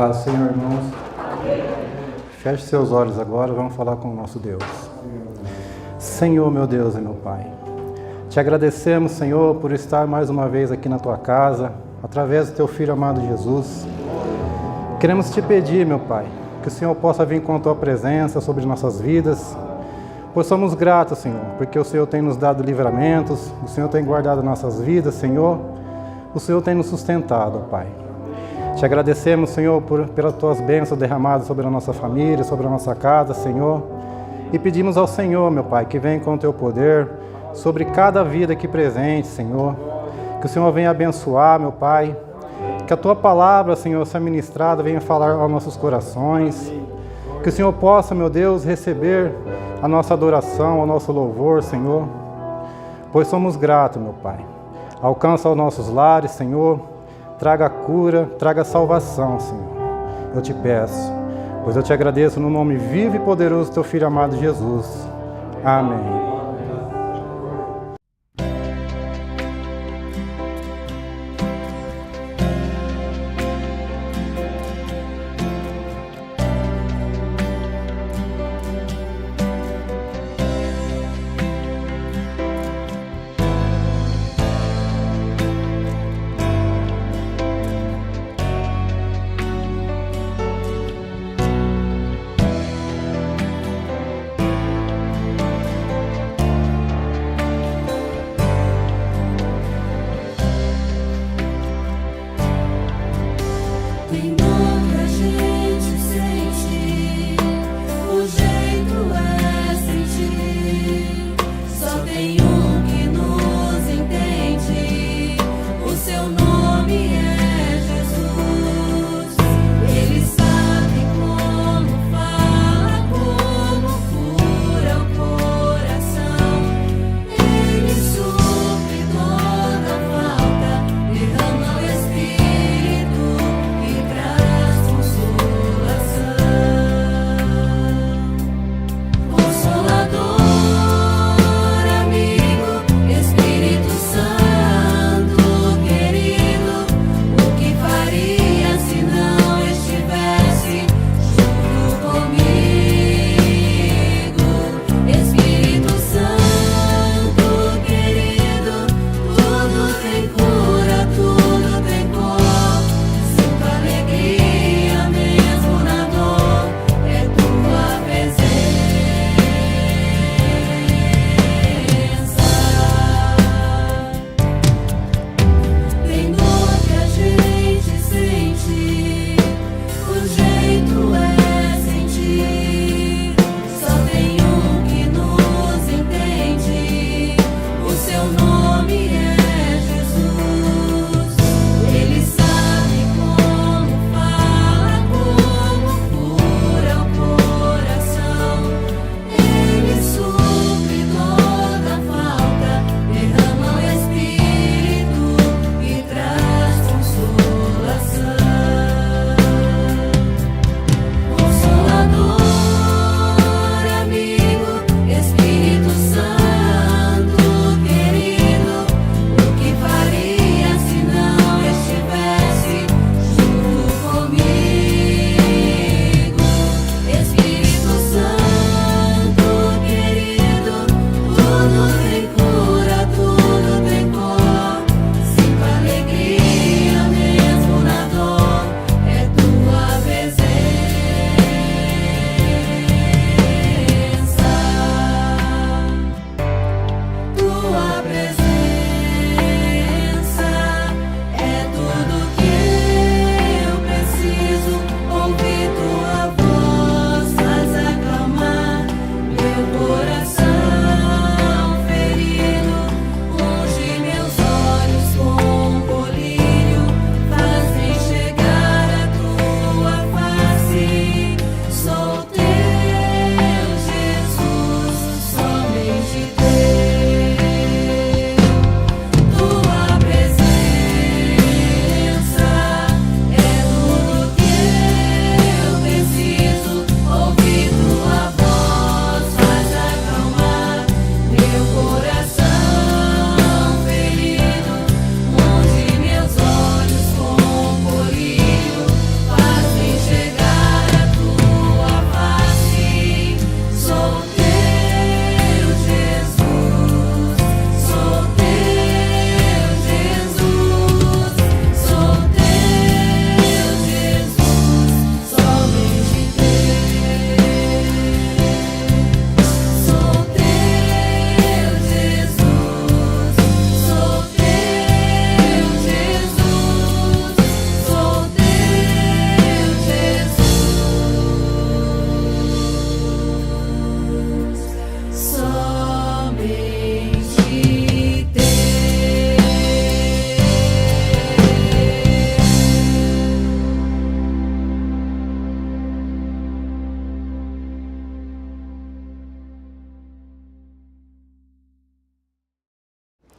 Paz, Senhor, irmãos. Feche seus olhos agora, vamos falar com o nosso Deus. Senhor, meu Deus e meu Pai, te agradecemos, Senhor, por estar mais uma vez aqui na tua casa, através do teu Filho amado Jesus. Queremos te pedir, meu Pai, que o Senhor possa vir com a tua presença sobre nossas vidas, pois somos gratos, Senhor, porque o Senhor tem nos dado livramentos, o Senhor tem guardado nossas vidas, Senhor, o Senhor tem nos sustentado, Pai. Te agradecemos, Senhor, pelas tuas bênçãos derramadas sobre a nossa família, sobre a nossa casa, Senhor. E pedimos ao Senhor, meu Pai, que venha com o teu poder sobre cada vida aqui presente, Senhor. Que o Senhor venha abençoar, meu Pai. Que a tua palavra, Senhor, seja ministrada, venha falar aos nossos corações. Que o Senhor possa, meu Deus, receber a nossa adoração, o nosso louvor, Senhor. Pois somos gratos, meu Pai. Alcança os nossos lares, Senhor. Traga cura, traga salvação, Senhor. Eu te peço, pois eu te agradeço no nome vivo e poderoso do teu Filho amado Jesus. Amém.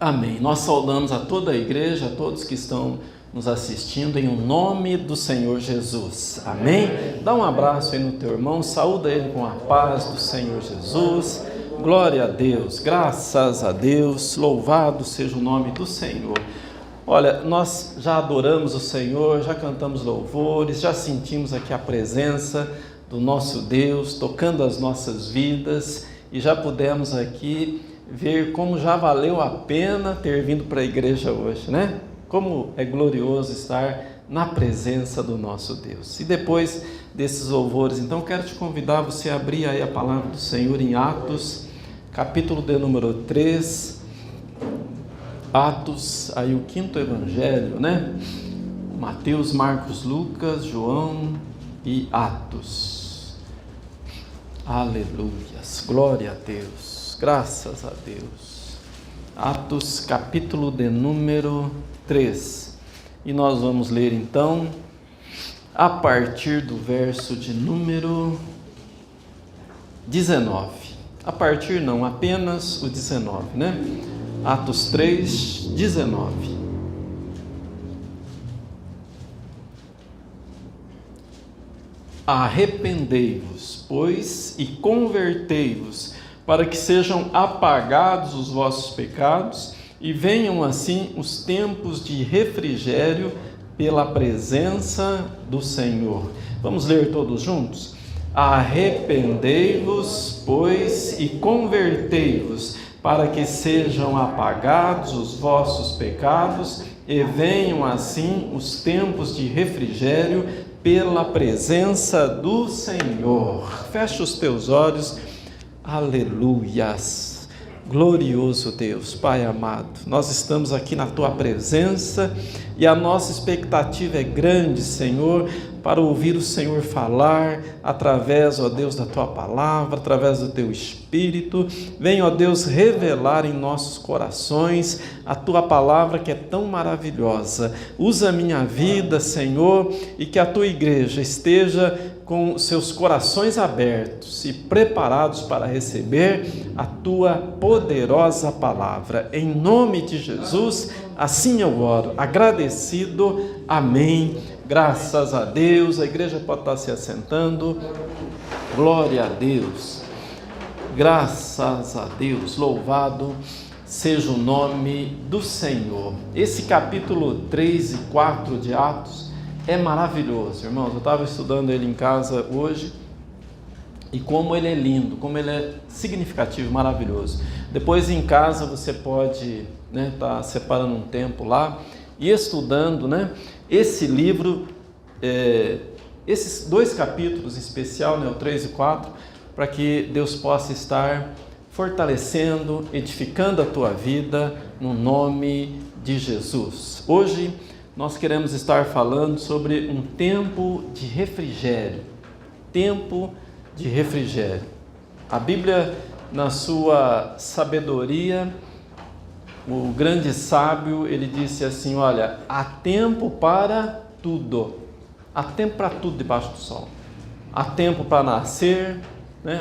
Amém. Nós saudamos a toda a igreja, a todos que estão nos assistindo em nome do Senhor Jesus. Amém? Dá um abraço aí no teu irmão, saúda ele com a paz do Senhor Jesus. Glória a Deus, graças a Deus, louvado seja o nome do Senhor. Olha, nós já adoramos o Senhor, já cantamos louvores, já sentimos aqui a presença do nosso Deus tocando as nossas vidas e já pudemos aqui ver como já valeu a pena ter vindo para a igreja hoje, né? Como é glorioso estar na presença do nosso Deus. E depois desses louvores, então quero te convidar a você abrir aí a palavra do Senhor em Atos, capítulo de número 3, Atos, aí o quinto evangelho, né? Mateus, Marcos, Lucas, João e Atos. Aleluias, glória a Deus. Graças a Deus. Atos, capítulo de número 3. E nós vamos ler então, a partir do verso de número 19. A partir não, apenas o 19, né? Atos 3, 19. Arrependei-vos, pois, e convertei-vos, para que sejam apagados os vossos pecados e venham assim os tempos de refrigério pela presença do Senhor. Vamos ler todos juntos? Arrependei-vos, pois, e convertei-vos, para que sejam apagados os vossos pecados e venham assim os tempos de refrigério pela presença do Senhor. Fecha os teus olhos. Aleluias, glorioso Deus, Pai amado, nós estamos aqui na Tua presença e a nossa expectativa é grande, Senhor, para ouvir o Senhor falar através, ó Deus, da Tua palavra, através do Teu Espírito. Vem, ó Deus, revelar em nossos corações a Tua palavra que é tão maravilhosa. Usa a minha vida, Senhor, e que a Tua igreja esteja com seus corações abertos e preparados para receber a Tua poderosa palavra. Em nome de Jesus, assim eu oro, agradecido. Amém. Graças a Deus. A igreja pode estar se assentando. Glória a Deus. Graças a Deus. Louvado seja o nome do Senhor. Esse capítulo 3 e 4 de Atos é maravilhoso, irmãos. Eu estava estudando ele em casa hoje e como ele é lindo, como ele é significativo, maravilhoso. Depois em casa você pode tá separando um tempo lá e estudando, esse livro, esses dois capítulos em especial, o 3 e 4, para que Deus possa estar fortalecendo, edificando a tua vida no nome de Jesus. Hoje nós queremos estar falando sobre um tempo de refrigério. Tempo de refrigério. A Bíblia, na sua sabedoria, o grande sábio, ele disse assim, olha, há tempo para tudo. Há tempo para tudo debaixo do sol. Há tempo para nascer,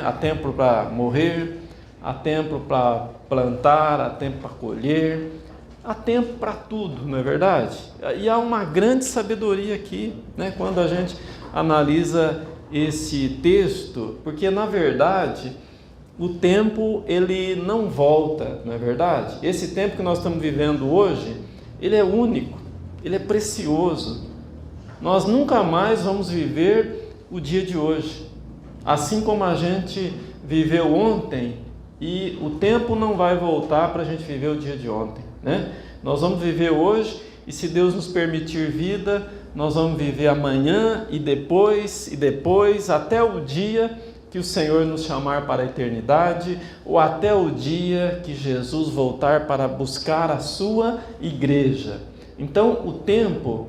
há tempo para morrer, há tempo para plantar, há tempo para colher. Há tempo para tudo, não é verdade? E há uma grande sabedoria aqui, quando a gente analisa esse texto, porque na verdade o tempo ele não volta, não é verdade? Esse tempo que nós estamos vivendo hoje, ele é único, ele é precioso. Nós nunca mais vamos viver o dia de hoje, assim como a gente viveu ontem, e o tempo não vai voltar para a gente viver o dia de ontem. Nós vamos viver hoje e se Deus nos permitir vida, nós vamos viver amanhã e depois, até o dia que o Senhor nos chamar para a eternidade, ou até o dia que Jesus voltar para buscar a sua igreja. Então o tempo,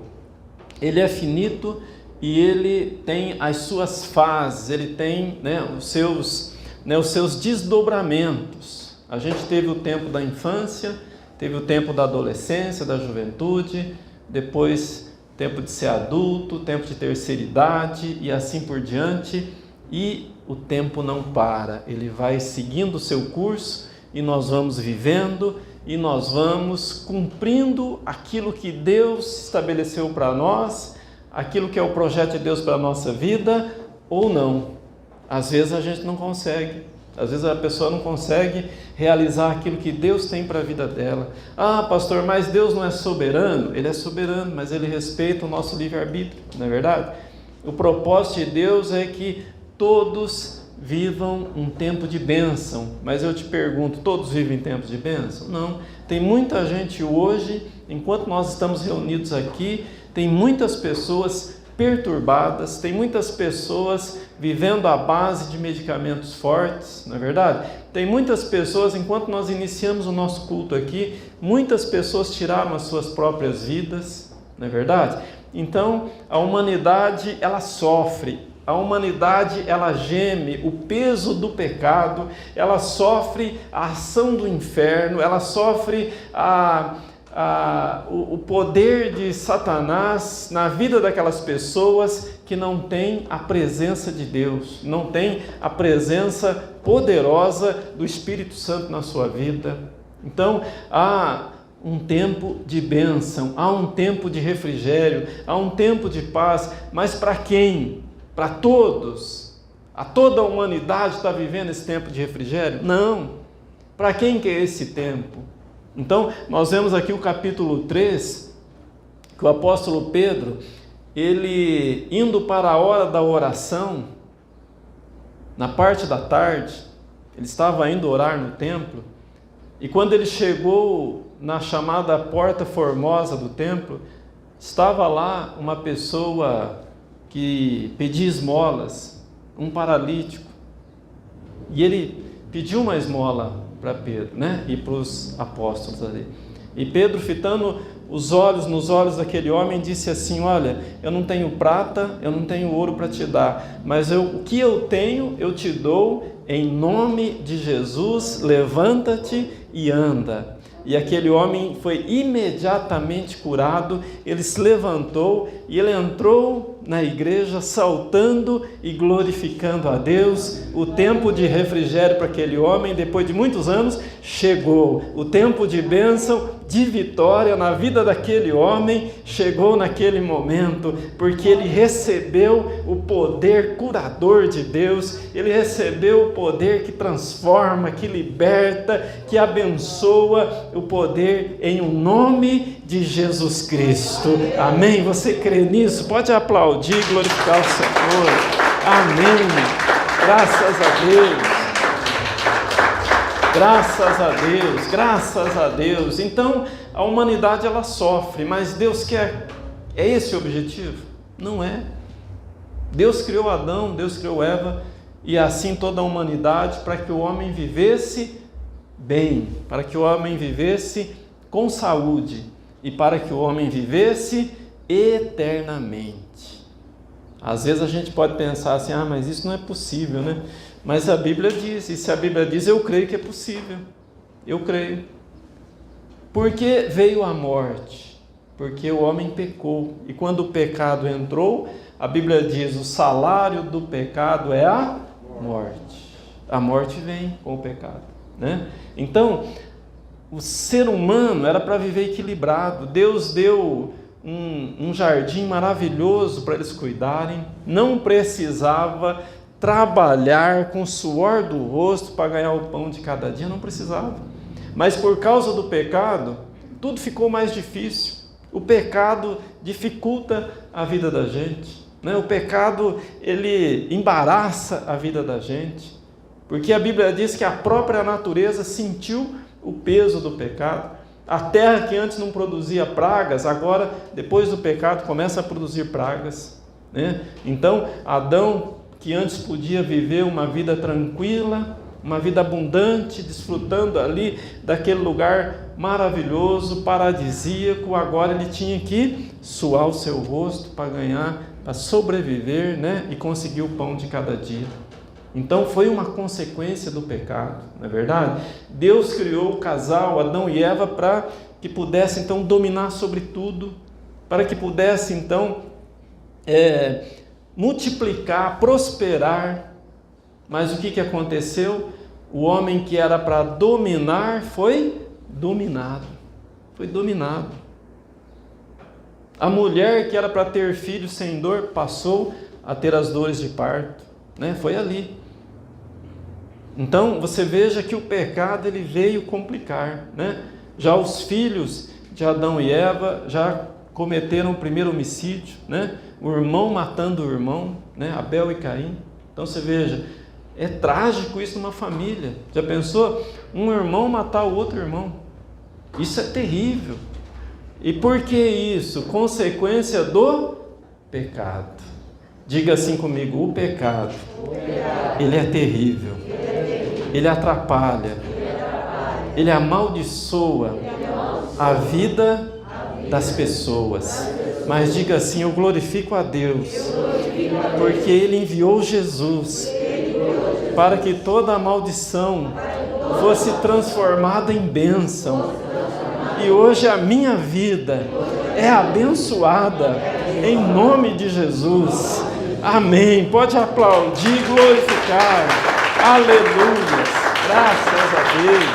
ele é finito e ele tem as suas fases, ele tem os seus desdobramentos. A gente teve o tempo da infância, teve o tempo da adolescência, da juventude, depois tempo de ser adulto, tempo de terceira idade e assim por diante. E o tempo não para, ele vai seguindo o seu curso e nós vamos vivendo e nós vamos cumprindo aquilo que Deus estabeleceu para nós, aquilo que é o projeto de Deus para a nossa vida, ou não. Às vezes a gente não consegue, às vezes a pessoa não consegue realizar aquilo que Deus tem para a vida dela. Ah, pastor, mas Deus não é soberano? Ele é soberano, mas Ele respeita o nosso livre-arbítrio, não é verdade? O propósito de Deus é que todos vivam um tempo de bênção. Mas eu te pergunto, todos vivem tempos de bênção? Não. Tem muita gente hoje, enquanto nós estamos reunidos aqui, tem muitas pessoas perturbadas, tem muitas pessoas vivendo à base de medicamentos fortes, não é verdade? Tem muitas pessoas, enquanto nós iniciamos o nosso culto aqui, muitas pessoas tiraram as suas próprias vidas, não é verdade? Então, a humanidade, ela sofre. A humanidade, ela geme o peso do pecado, ela sofre a ação do inferno, ela sofre o poder de Satanás na vida daquelas pessoas que não têm a presença de Deus, não têm a presença poderosa do Espírito Santo na sua vida. Então, há um tempo de bênção, há um tempo de refrigério, há um tempo de paz, mas para quem? Para todos? A toda a humanidade está vivendo esse tempo de refrigério? Não. Para quem que é esse tempo? Então, nós vemos aqui o capítulo 3, que o apóstolo Pedro, ele indo para a hora da oração, na parte da tarde, ele estava indo orar no templo, e quando ele chegou na chamada Porta Formosa do templo, estava lá uma pessoa que pedia esmolas, um paralítico, e ele pediu uma esmola para Pedro, né? E para os apóstolos ali. E Pedro, fitando os olhos nos olhos daquele homem, disse assim: olha, eu não tenho prata, eu não tenho ouro para te dar, mas o que eu tenho, eu te dou, em nome de Jesus, levanta-te e anda. E aquele homem foi imediatamente curado, ele se levantou e ele entrou na igreja saltando e glorificando a Deus. O tempo de refrigério para aquele homem, depois de muitos anos, chegou. O tempo de bênção, de vitória na vida daquele homem, chegou naquele momento, porque ele recebeu o poder curador de Deus, ele recebeu o poder que transforma, que liberta, que abençoa, o poder em o nome de Jesus Cristo. Amém? Você crê nisso? Pode aplaudir e glorificar o Senhor. Amém. Graças a Deus. Graças a Deus, graças a Deus. Então, a humanidade ela sofre, mas Deus quer, é esse o objetivo? Não é. Deus criou Adão, Deus criou Eva, e assim toda a humanidade, para que o homem vivesse bem, para que o homem vivesse com saúde, e para que o homem vivesse eternamente. Às vezes a gente pode pensar assim, mas isso não é possível, né? Mas a Bíblia diz, e se a Bíblia diz, eu creio que é possível. Eu creio. Porque veio a morte? Porque o homem pecou. E quando o pecado entrou, a Bíblia diz, o salário do pecado é a morte. A morte vem com o pecado, né? Então, o ser humano era para viver equilibrado. Deus deu um jardim maravilhoso para eles cuidarem. Não precisava trabalhar com o suor do rosto para ganhar o pão de cada dia, não precisava. Mas por causa do pecado, tudo ficou mais difícil. O pecado dificulta a vida da gente, né? O pecado, ele embaraça a vida da gente, porque a Bíblia diz que a própria natureza sentiu o peso do pecado. A terra que antes não produzia pragas, agora, depois do pecado, começa a produzir pragas, né? Então, Adão, que antes podia viver uma vida tranquila, uma vida abundante, desfrutando ali daquele lugar maravilhoso, paradisíaco, agora ele tinha que suar o seu rosto para ganhar, para sobreviver, né? E conseguir o pão de cada dia. Então foi uma consequência do pecado, não é verdade? Deus criou o casal, Adão e Eva, para que pudesse então dominar sobre tudo, para que pudesse então multiplicar, prosperar. Mas o que aconteceu? O homem que era para dominar foi dominado. Foi dominado. A mulher que era para ter filhos sem dor, passou a ter as dores de parto, né? Foi ali. Então, você veja que o pecado ele veio complicar, né? Já os filhos de Adão e Eva já cometeram o primeiro homicídio, né? O irmão matando o irmão, né? Abel e Caim. Então, você veja, é trágico isso numa família. Já pensou? Um irmão matar o outro irmão. Isso é terrível. E por que isso? Consequência do pecado. Diga assim comigo, o pecado, ele é terrível, ele atrapalha, ele amaldiçoa a vida das pessoas. Mas diga assim, eu glorifico a Deus, porque Ele enviou Jesus para que toda a maldição fosse transformada em bênção. E hoje a minha vida é abençoada em nome de Jesus. Amém. Pode aplaudir e glorificar. Aleluia. Graças a Deus.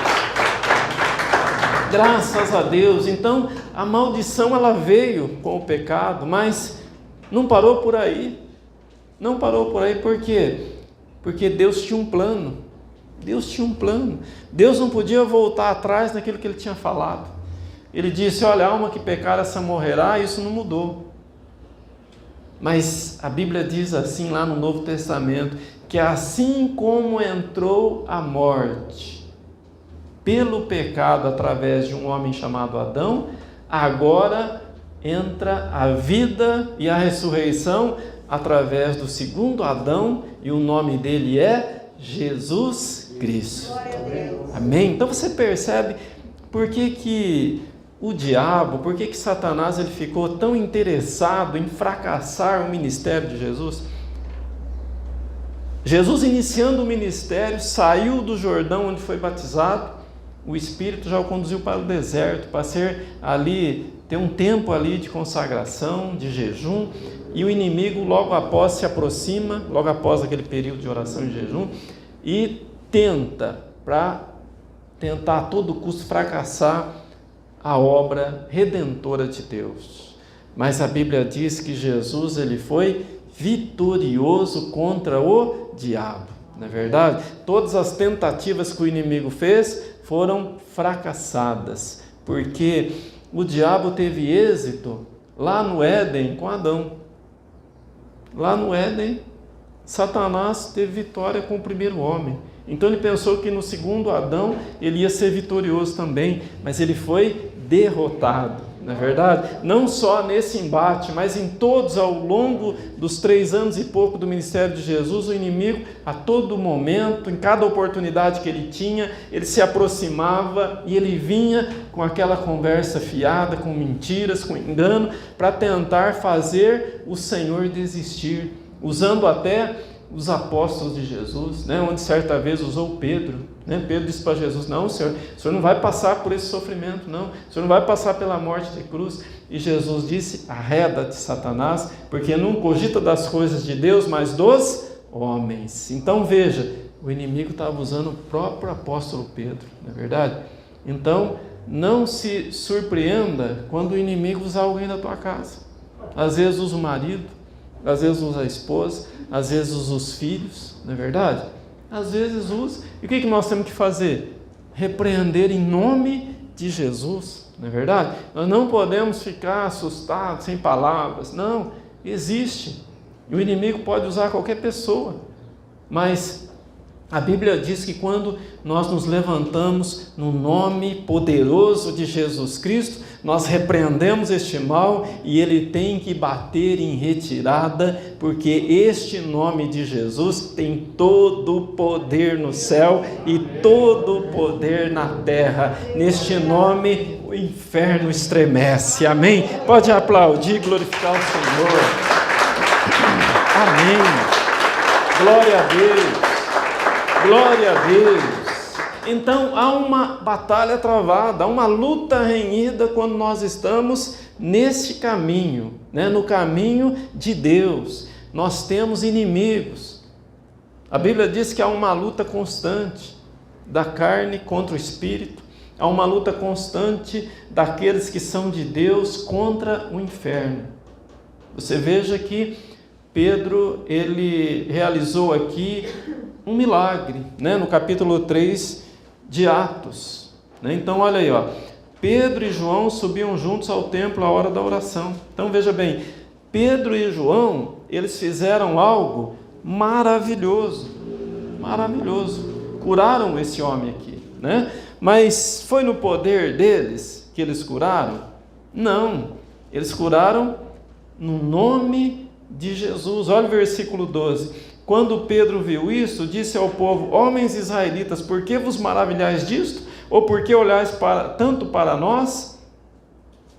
Graças a Deus. Então, a maldição ela veio com o pecado, mas não parou por aí. Não parou por aí, por quê? Porque Deus tinha um plano. Deus tinha um plano. Deus não podia voltar atrás naquilo que Ele tinha falado. Ele disse, olha, a alma que pecar, essa morrerá, isso não mudou. Mas a Bíblia diz assim lá no Novo Testamento, que assim como entrou a morte pelo pecado através de um homem chamado Adão, agora entra a vida e a ressurreição através do segundo Adão, e o nome dele é Jesus Cristo. Amém? Então você percebe por que o diabo, por que Satanás ele ficou tão interessado em fracassar o ministério de Jesus? Jesus, iniciando o ministério, saiu do Jordão onde foi batizado, o Espírito já o conduziu para o deserto, para ter um tempo ali de consagração, de jejum, e o inimigo logo após se aproxima, logo após aquele período de oração e jejum, e tenta a todo custo fracassar a obra redentora de Deus. Mas a Bíblia diz que Jesus ele foi vitorioso contra o diabo. Não é verdade? Todas as tentativas que o inimigo fez foram fracassadas, porque o diabo teve êxito lá no Éden com Adão. Lá no Éden, Satanás teve vitória com o primeiro homem. Então ele pensou que no segundo Adão ele ia ser vitorioso também, mas ele foi derrotado, não é verdade? Não só nesse embate, mas em todos ao longo dos 3 anos e pouco do ministério de Jesus, o inimigo a todo momento, em cada oportunidade que ele tinha, ele se aproximava e ele vinha com aquela conversa fiada, com mentiras, com engano, para tentar fazer o Senhor desistir, usando até os apóstolos de Jesus, né? Onde certa vez usou Pedro, né? Pedro disse para Jesus, não Senhor, o Senhor não vai passar por esse sofrimento, não, o Senhor não vai passar pela morte de cruz. E Jesus disse, arreda-te Satanás, porque não cogita das coisas de Deus, mas dos homens. Então veja, o inimigo estava usando o próprio apóstolo Pedro, não é verdade? Então não se surpreenda quando o inimigo usar alguém da tua casa. Às vezes usa o marido, às vezes usa a esposa, às vezes usa os filhos, não é verdade? Às vezes usa. E o que nós temos que fazer? Repreender em nome de Jesus, não é verdade? Nós não podemos ficar assustados, sem palavras. Não, existe. E o inimigo pode usar qualquer pessoa. Mas a Bíblia diz que quando nós nos levantamos no nome poderoso de Jesus Cristo, nós repreendemos este mal e ele tem que bater em retirada, porque este nome de Jesus tem todo o poder no céu e todo o poder na terra. Neste nome o inferno estremece. Amém? Pode aplaudir e glorificar o Senhor. Amém. Glória a Deus. Glória a Deus. Então há uma batalha travada, há uma luta renhida quando nós estamos nesse caminho, né? No caminho de Deus. Nós temos inimigos. A Bíblia diz que há uma luta constante da carne contra o espírito, Há uma luta constante daqueles que são de Deus contra o inferno. Você veja que Pedro, ele realizou aqui um milagre, né? No capítulo 3 de Atos. Né? Então, olha aí, ó. Pedro e João subiam juntos ao templo à hora da oração. Então, veja bem, Pedro e João, eles fizeram algo maravilhoso, maravilhoso. Curaram esse homem aqui, né? Mas foi no poder deles que eles curaram? Não, eles curaram no nome de Jesus. Olha o versículo 12. Quando Pedro viu isso, disse ao povo: homens israelitas, por que vos maravilhais disto? Ou por que olhais tanto para nós,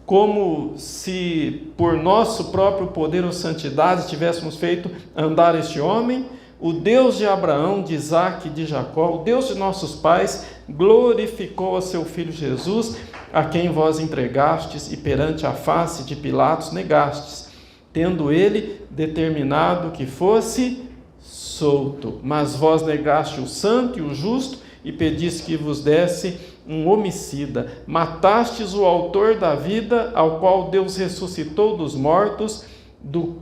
como se por nosso próprio poder ou santidade tivéssemos feito andar este homem? O Deus de Abraão, de Isaque e de Jacó, o Deus de nossos pais, glorificou a seu Filho Jesus, a quem vós entregastes e perante a face de Pilatos negastes, tendo ele determinado que fosse solto. Mas vós negaste o santo e o justo e pediste que vos desse um homicida. Matastes o autor da vida, ao qual Deus ressuscitou dos mortos, do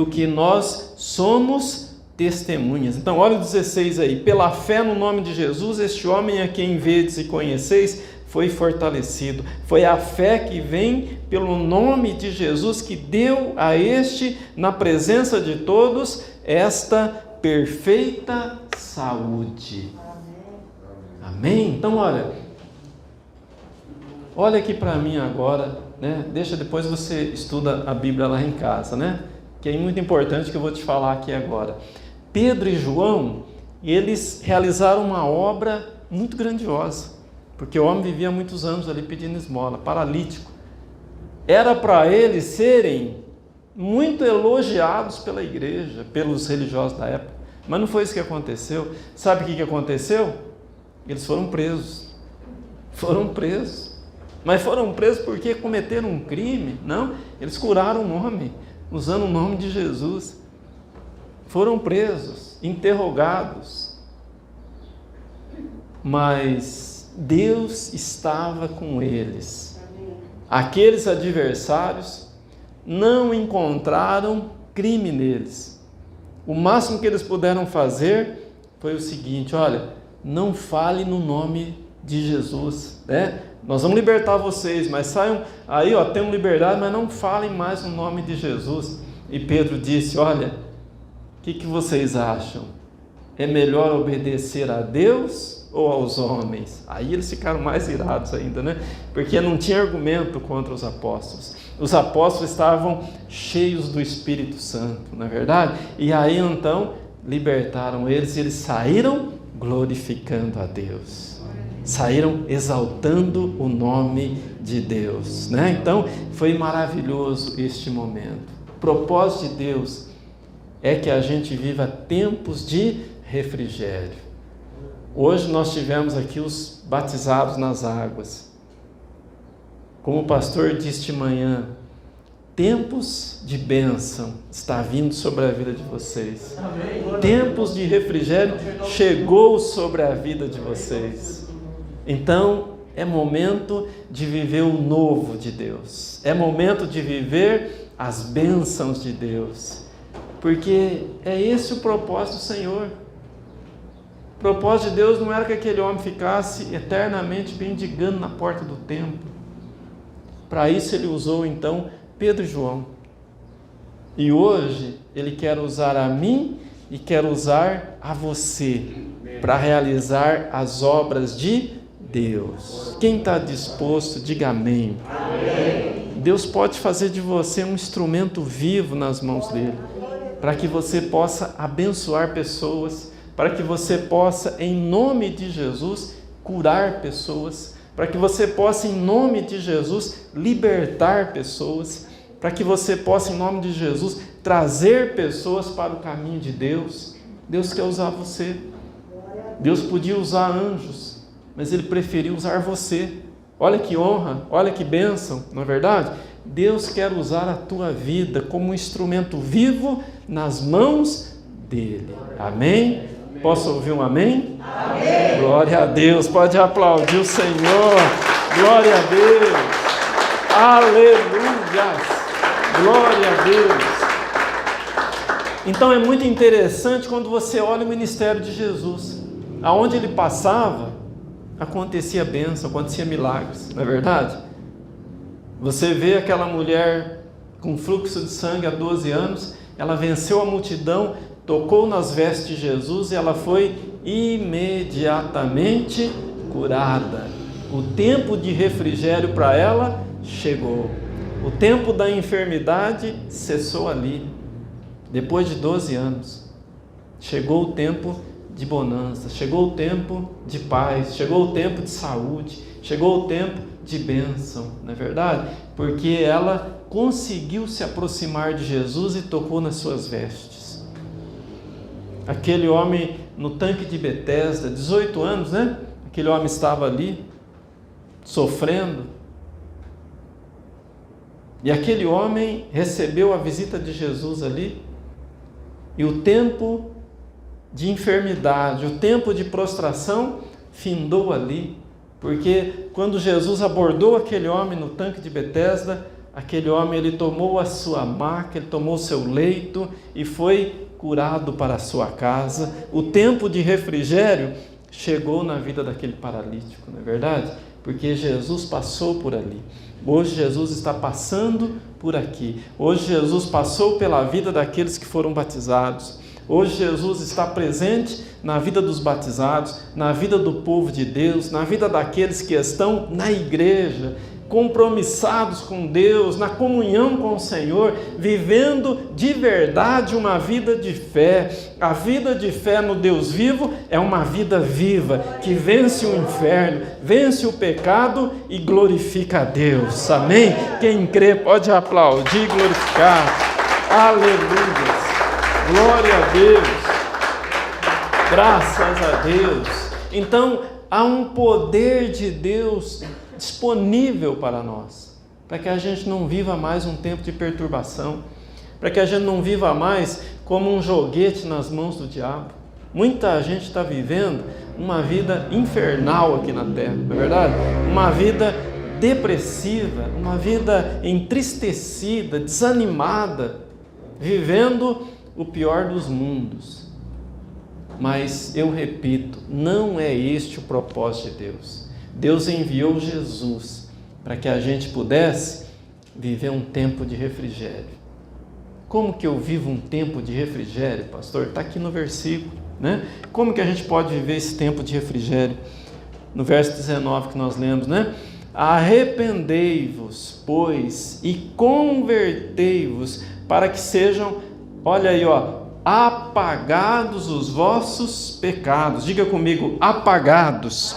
que nós somos testemunhas. Então, olha o 16 aí. Pela fé no nome de Jesus, este homem a quem vedes e conheceis foi fortalecido. Foi a fé que vem pelo nome de Jesus que deu a este, na presença de todos, esta perfeita saúde. Amém? Então, olha aqui para mim agora, né? Deixa, depois você estuda a Bíblia lá em casa, né? Que é muito importante que eu vou te falar aqui agora. Pedro e João, eles realizaram uma obra muito grandiosa, porque o homem vivia muitos anos ali pedindo esmola, paralítico. Era para eles serem muito elogiados pela igreja, pelos religiosos da época, mas não foi isso que aconteceu. Sabe o que aconteceu? Eles foram presos. Mas foram presos porque cometeram um crime? Não, eles curaram um homem, usando o nome de Jesus. Foram presos, interrogados, mas Deus estava com eles. Aqueles adversários não encontraram crime neles. O máximo que eles puderam fazer foi o seguinte: olha, não fale no nome de Jesus, né? Nós vamos libertar vocês, mas saiam aí, tenham liberdade, mas não falem mais no nome de Jesus. E Pedro disse: olha, o que vocês acham? É melhor obedecer a Deus ou aos homens? Aí eles ficaram mais irados ainda, né? Porque não tinha argumento contra os apóstolos. Os apóstolos estavam cheios do Espírito Santo, não é verdade? E aí então libertaram eles e eles saíram glorificando a Deus. Saíram exaltando o nome de Deus, né? Então foi maravilhoso este momento. O propósito de Deus é que a gente viva tempos de refrigério. Hoje nós tivemos aqui os batizados nas águas. Como o pastor disse de manhã, tempos de bênção está vindo sobre a vida de vocês. Tempos de refrigério chegou sobre a vida de vocês. Então, é momento de viver o novo de Deus. É momento de viver as bênçãos de Deus. Porque é esse o propósito do Senhor. O propósito de Deus não era que aquele homem ficasse eternamente mendigando na porta do templo. Para isso ele usou então Pedro e João. E hoje ele quer usar a mim e quer usar a você para realizar as obras de Deus. Quem está disposto, diga amém. Amém. Deus pode fazer de você um instrumento vivo nas mãos dele, para que você possa abençoar pessoas, para que você possa, em nome de Jesus, curar pessoas, para que você possa, em nome de Jesus, libertar pessoas, para que você possa, em nome de Jesus, trazer pessoas para o caminho de Deus. Deus quer usar você. Deus podia usar anjos, mas Ele preferiu usar você. Olha que honra, olha que bênção, não é verdade? Deus quer usar a tua vida como um instrumento vivo nas mãos dEle. Amém? Posso ouvir um amém? Amém. Glória a Deus, pode aplaudir o Senhor. Glória a Deus. Aleluia. Glória a Deus. Então é muito interessante quando você olha o ministério de Jesus. Aonde ele passava, acontecia bênção, acontecia milagres, não é verdade? Você vê aquela mulher com fluxo de sangue há 12 anos, ela venceu a multidão, tocou nas vestes de Jesus e ela foi imediatamente curada. O tempo de refrigério para ela chegou. O tempo da enfermidade cessou ali. Depois de 12 anos, chegou o tempo de bonança, chegou o tempo de paz, chegou o tempo de saúde, chegou o tempo de bênção, não é verdade? Porque ela conseguiu se aproximar de Jesus e tocou nas suas vestes. Aquele homem no tanque de Betesda, 18 anos, né? Aquele homem estava ali, sofrendo. E aquele homem recebeu a visita de Jesus ali, e o tempo de enfermidade, o tempo de prostração findou ali, porque quando Jesus abordou aquele homem no tanque de Betesda, aquele homem ele tomou a sua maca, ele tomou o seu leito e foi curado para a sua casa. O tempo de refrigério chegou na vida daquele paralítico, não é verdade? Porque Jesus passou por ali. Hoje Jesus está passando por aqui. Hoje Jesus passou pela vida daqueles que foram batizados. Hoje Jesus está presente na vida dos batizados, na vida do povo de Deus, na vida daqueles que estão na igreja, compromissados com Deus, na comunhão com o Senhor, vivendo de verdade uma vida de fé. A vida de fé no Deus vivo é uma vida viva, que vence o inferno, vence o pecado e glorifica a Deus. Amém? Quem crê pode aplaudir e glorificar. Aleluia! Glória a Deus! Graças a Deus! Então, há um poder de Deus disponível para nós, para que a gente não viva mais um tempo de perturbação, para que a gente não viva mais como um joguete nas mãos do diabo. Muita gente está vivendo uma vida infernal aqui na terra, não é verdade? Uma vida depressiva, uma vida entristecida, desanimada, vivendo o pior dos mundos. Mas eu repito, não é este o propósito de Deus. Deus enviou Jesus para que a gente pudesse viver um tempo de refrigério. Como que eu vivo um tempo de refrigério, pastor? Está aqui no versículo, né? Como que a gente pode viver esse tempo de refrigério? No verso 19 que nós lemos, né? Arrependei-vos, pois, e convertei-vos, para que sejam, olha aí, ó, apagados os vossos pecados. Diga comigo, apagados.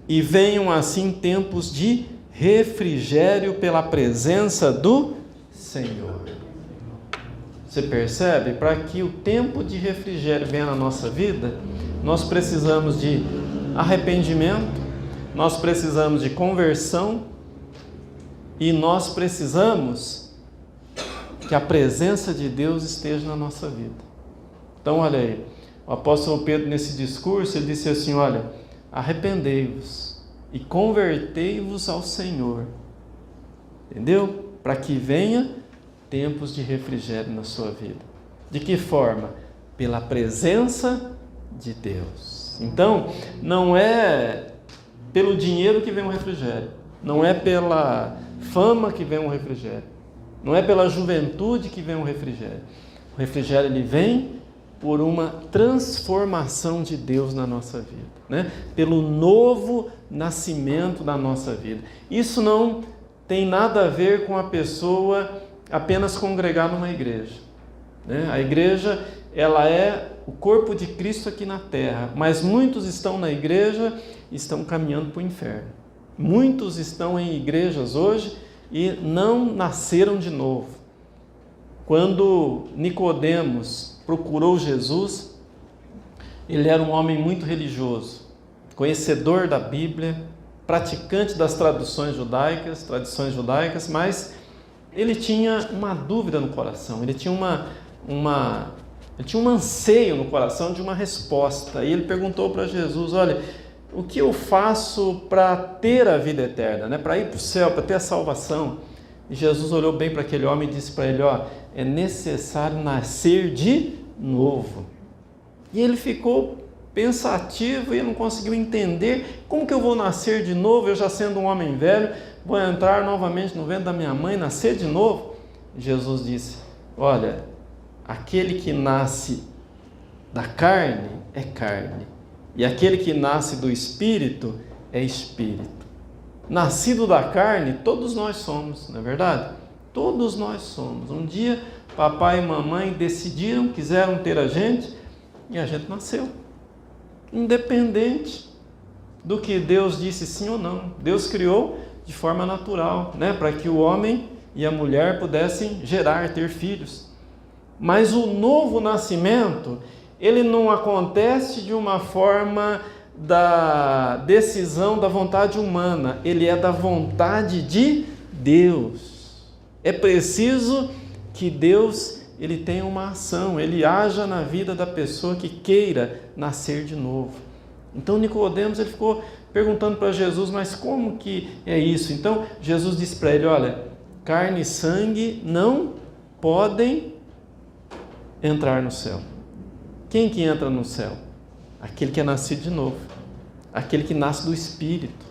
E venham assim tempos de refrigério pela presença do Senhor. Você percebe? Para que o tempo de refrigério venha na nossa vida, nós precisamos de arrependimento, nós precisamos de conversão e nós precisamos que a presença de Deus esteja na nossa vida. Então, olha aí, o apóstolo Pedro nesse discurso, ele disse assim, olha, arrependei-vos e convertei-vos ao Senhor, entendeu? Para que venha tempos de refrigério na sua vida. De que forma? Pela presença de Deus. Então, não é pelo dinheiro que vem um refrigério, não é pela fama que vem um refrigério, não é pela juventude que vem um refrigério. O refrigério ele vem por uma transformação de Deus na nossa vida, né? Pelo novo nascimento da nossa vida. Isso não tem nada a ver com a pessoa apenas congregar numa igreja, né? A igreja, ela é o corpo de Cristo aqui na terra, mas muitos estão na igreja e estão caminhando para o inferno. Muitos estão em igrejas hoje e não nasceram de novo. Quando Nicodemos procurou Jesus, ele era um homem muito religioso, conhecedor da Bíblia, praticante das tradições judaicas, mas ele tinha uma dúvida no coração, ele tinha uma Ele tinha um anseio no coração de uma resposta. E ele perguntou para Jesus: olha, o que eu faço para ter a vida eterna, né? Para ir para o céu, para ter a salvação? E Jesus olhou bem para aquele homem e disse para ele: ó, é necessário nascer de novo. E ele ficou pensativo e não conseguiu entender: como que eu vou nascer de novo, eu já sendo um homem velho, vou entrar novamente no ventre da minha mãe, nascer de novo? E Jesus disse: olha, aquele que nasce da carne é carne, e aquele que nasce do Espírito é Espírito. Nascido da carne, todos nós somos, não é verdade? Todos nós somos. Um dia, papai e mamãe decidiram, quiseram ter a gente, e a gente nasceu. Independente do que Deus disse sim ou não. Deus criou de forma natural, né? Para que o homem e a mulher pudessem gerar, ter filhos. Mas o novo nascimento, ele não acontece de uma forma da decisão da vontade humana, ele é da vontade de Deus. É preciso que Deus, ele tenha uma ação, ele haja na vida da pessoa que queira nascer de novo. Então Nicodemos, ele ficou perguntando para Jesus: mas como que é isso? Então Jesus disse para ele: olha, carne e sangue não podem entrar no céu. Quem que entra no céu? Aquele que é nascido de novo, aquele que nasce do Espírito,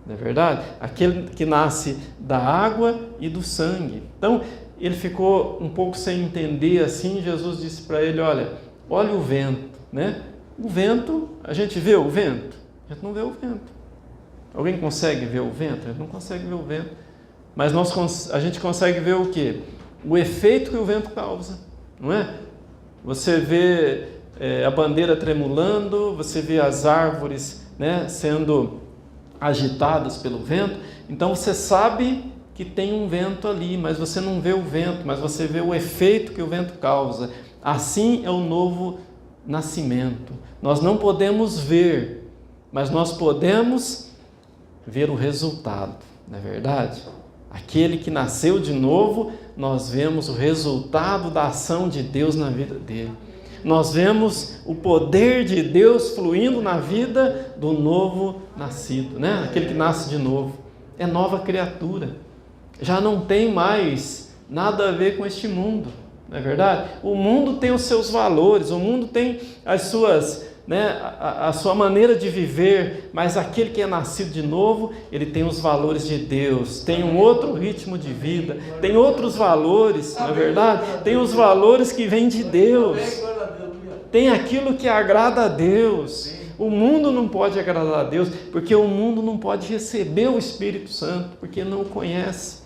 não é verdade? Aquele que nasce da água e do sangue. Então, ele ficou um pouco sem entender assim. Jesus disse para ele: olha o vento, né? O vento, a gente vê o vento? A gente não vê o vento. Alguém consegue ver o vento? A gente não consegue ver o vento. Mas a gente consegue ver o quê? O efeito que o vento causa, não é? Você vê a bandeira tremulando, você vê as árvores, né, sendo agitadas pelo vento. Então você sabe que tem um vento ali, mas você não vê o vento, mas você vê o efeito que o vento causa. Assim é o novo nascimento. Nós não podemos ver, mas nós podemos ver o resultado, não é verdade? Aquele que nasceu de novo, nós vemos o resultado da ação de Deus na vida dele. Nós vemos o poder de Deus fluindo na vida do novo nascido, né? Aquele que nasce de novo. É nova criatura. Já não tem mais nada a ver com este mundo, não é verdade? O mundo tem os seus valores, o mundo tem as suas, né, a sua maneira de viver, mas aquele que é nascido de novo, ele tem os valores de Deus, tem um outro ritmo de vida, tem outros valores, não é verdade? Tem os valores que vêm de Deus, tem aquilo que agrada a Deus. O mundo não pode agradar a Deus, porque o mundo não pode receber o Espírito Santo, porque não o conhece.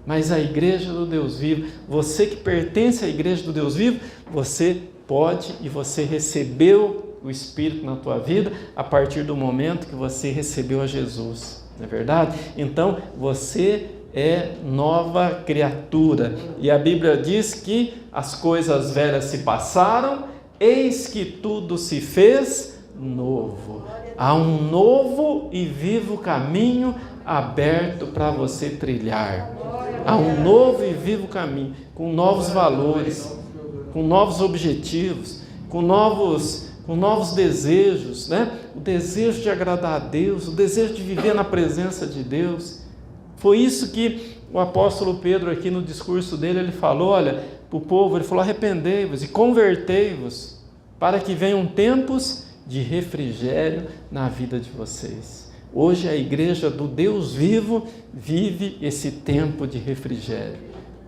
Mas a igreja do Deus vivo, você que pertence à igreja do Deus vivo, você pode e você recebeu o Espírito na tua vida a partir do momento que você recebeu a Jesus, não é verdade? Então você é nova criatura, e a Bíblia diz que as coisas velhas se passaram, eis que tudo se fez novo. Há um novo e vivo caminho aberto para você trilhar. Há um novo e vivo caminho, com novos valores, com novos objetivos, com novos desejos, né? O desejo de agradar a Deus, o desejo de viver na presença de Deus. Foi isso que o apóstolo Pedro aqui no discurso dele, ele falou, olha, para o povo, ele falou: arrependei-vos e convertei-vos, para que venham tempos de refrigério na vida de vocês. Hoje a igreja do Deus vivo vive esse tempo de refrigério,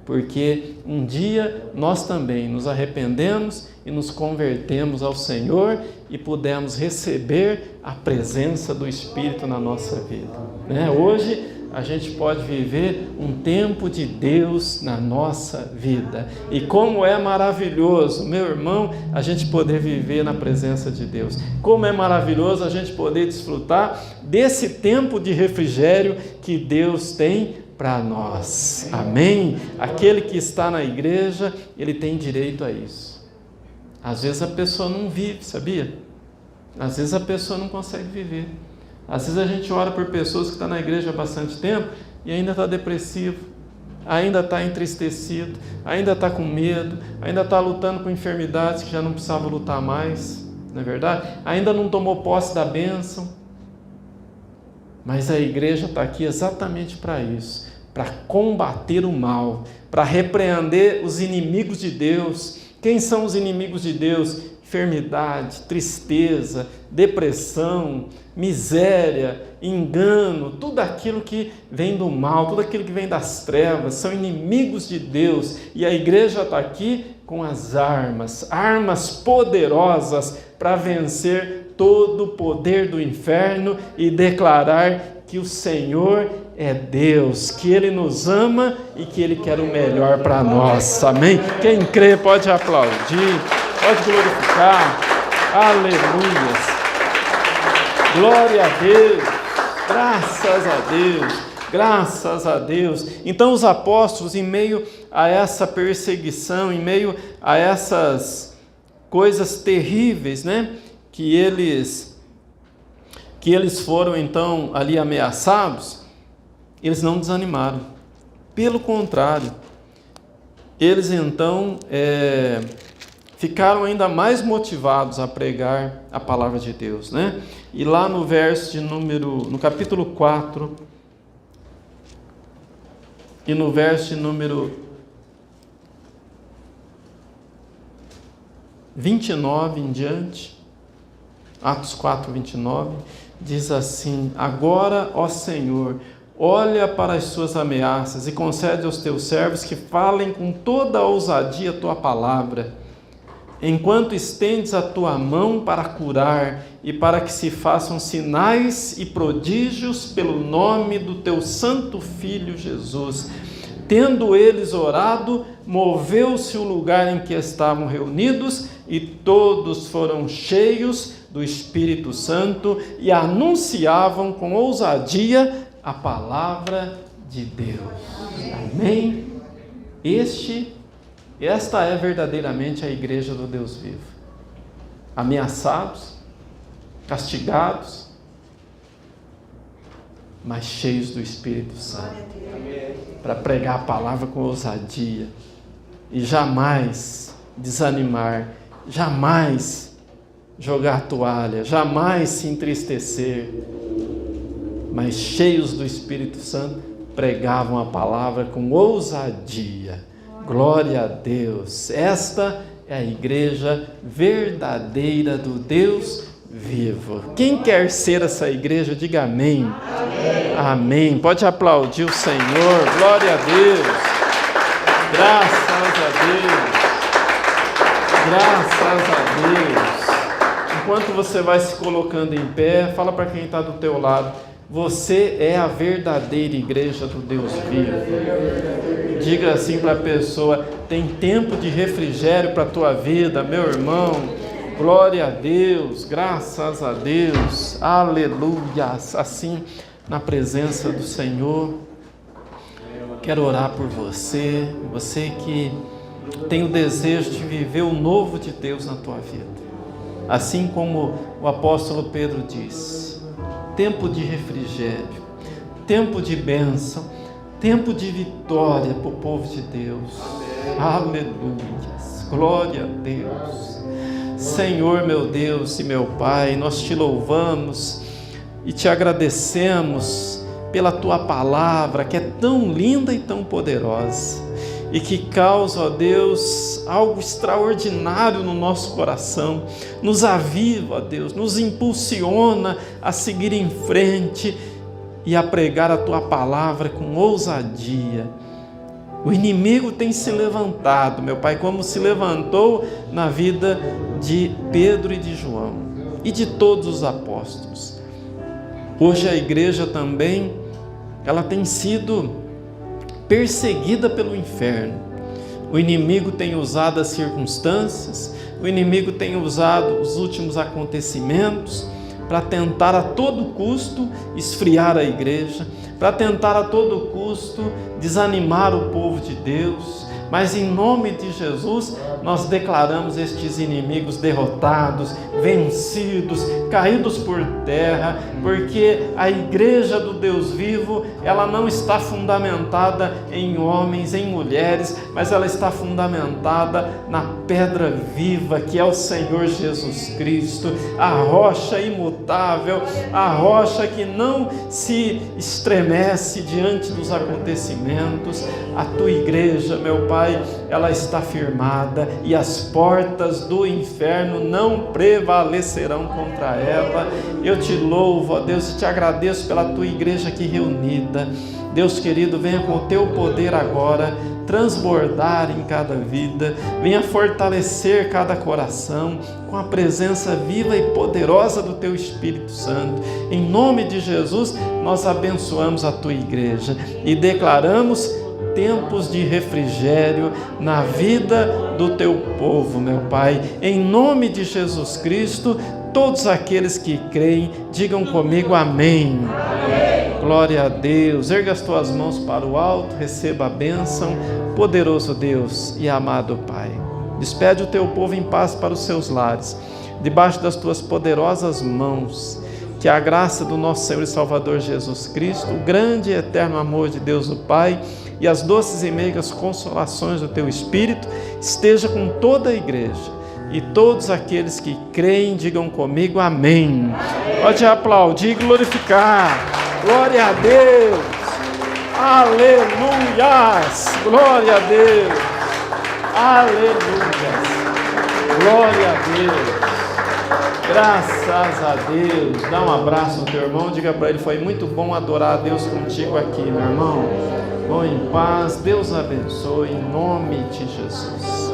porque um dia nós também nos arrependemos e nos convertemos ao Senhor e pudemos receber a presença do Espírito na nossa vida, né? Hoje a gente pode viver um tempo de Deus na nossa vida. E como é maravilhoso, meu irmão, a gente poder viver na presença de Deus. Como é maravilhoso a gente poder desfrutar desse tempo de refrigério que Deus tem para nós. Amém? Aquele que está na igreja, ele tem direito a isso. Às vezes a pessoa não vive, sabia? Às vezes a pessoa não consegue viver. Às vezes a gente ora por pessoas que estão na igreja há bastante tempo e ainda está depressivo. ainda está entristecido, ainda está com medo, ainda está lutando com enfermidades que já não precisava lutar mais, não é verdade? Ainda não tomou posse da bênção. Mas a igreja está aqui exatamente para isso, para combater o mal, para repreender os inimigos de Deus. Quem são os inimigos de Deus? Enfermidade, tristeza, depressão, miséria, engano, tudo aquilo que vem do mal, tudo aquilo que vem das trevas, são inimigos de Deus. E a igreja está aqui com as armas poderosas para vencer todo o poder do inferno e declarar que o Senhor é Deus, que Ele nos ama e que Ele quer o melhor para nós. Amém? Quem crê pode aplaudir, pode glorificar. Aleluia. Glória a Deus. Graças a Deus. Graças a Deus. Então os apóstolos, em meio a essa perseguição, em meio a essas coisas terríveis, né, que eles foram então ali ameaçados, eles não desanimaram. Pelo contrário, eles então ficaram ainda mais motivados a pregar a palavra de Deus, né? E lá no capítulo 4, e no verso de número 29 em diante, Atos 4, 29, diz assim: agora, ó Senhor, olha para as suas ameaças e concede aos teus servos que falem com toda a ousadia a tua palavra, enquanto estendes a tua mão para curar e para que se façam sinais e prodígios pelo nome do teu santo Filho Jesus. Tendo eles orado, moveu-se o lugar em que estavam reunidos e todos foram cheios do Espírito Santo e anunciavam com ousadia a palavra de Deus. Amém? Esta é verdadeiramente a igreja do Deus vivo. Ameaçados, castigados, mas cheios do Espírito Santo, para pregar a palavra com ousadia e jamais desanimar, jamais jogar toalha, jamais se entristecer, mas cheios do Espírito Santo, pregavam a palavra com ousadia. Glória a Deus. Esta é a igreja verdadeira do Deus vivo. Quem quer ser essa igreja, diga amém. Amém. Amém. Pode aplaudir o Senhor. Glória a Deus. Graças a Deus. Graças a Deus. Enquanto você vai se colocando em pé, fala para quem está do teu lado: você é a verdadeira igreja do Deus vivo. Diga assim para a pessoa: tem tempo de refrigério para a tua vida, meu irmão. Glória a Deus, graças a Deus, aleluia. Assim, na presença do Senhor, quero orar por você, você que tem o desejo de viver o novo de Deus na tua vida. Assim como o apóstolo Pedro diz: tempo de refrigério, tempo de bênção, tempo de vitória para o povo de Deus. Aleluia, glória a Deus. Senhor, meu Deus e meu Pai, nós te louvamos e te agradecemos pela tua palavra, que é tão linda e tão poderosa, e que causa, ó Deus, algo extraordinário no nosso coração, nos aviva, ó Deus, nos impulsiona a seguir em frente e a pregar a tua palavra com ousadia. O inimigo tem se levantado, meu Pai, como se levantou na vida de Pedro e de João e de todos os apóstolos. Hoje a igreja também, ela tem sido perseguida pelo inferno. O inimigo tem usado as circunstâncias, o inimigo tem usado os últimos acontecimentos para tentar a todo custo esfriar a igreja, para tentar a todo custo desanimar o povo de Deus. Mas em nome de Jesus, nós declaramos estes inimigos derrotados, vencidos, caídos por terra, porque a igreja do Deus vivo, ela não está fundamentada em homens, em mulheres, mas ela está fundamentada na pedra viva, que é o Senhor Jesus Cristo, a rocha imutável, a rocha que não se estremece diante dos acontecimentos. A tua igreja, meu Pai, ela está firmada e as portas do inferno não prevalecerão contra ela. Eu te louvo, ó Deus, e te agradeço pela tua igreja aqui reunida. Deus querido, venha com o teu poder agora transbordar em cada vida, venha fortalecer cada coração com a presença viva e poderosa do teu Espírito Santo. Em nome de Jesus, nós abençoamos a tua igreja e declaramos tempos de refrigério na vida do teu povo, meu Pai. Em nome de Jesus Cristo, todos aqueles que creem, digam comigo amém. Amém. Glória a Deus. Erga as tuas mãos para o alto, receba a bênção. Poderoso Deus e amado Pai, despede o teu povo em paz para os seus lares, debaixo das tuas poderosas mãos. Que a graça do nosso Senhor e Salvador Jesus Cristo, o grande e eterno amor de Deus o Pai e as doces e meigas consolações do teu Espírito esteja com toda a igreja. E todos aqueles que creem, digam comigo amém. Pode aplaudir e glorificar. Glória a Deus. Aleluias. Glória a Deus. Aleluias. Glória a Deus. Graças a Deus. Dá um abraço no teu irmão, diga para ele, foi muito bom adorar a Deus contigo aqui, meu irmão. Vão em paz, Deus abençoe, em nome de Jesus.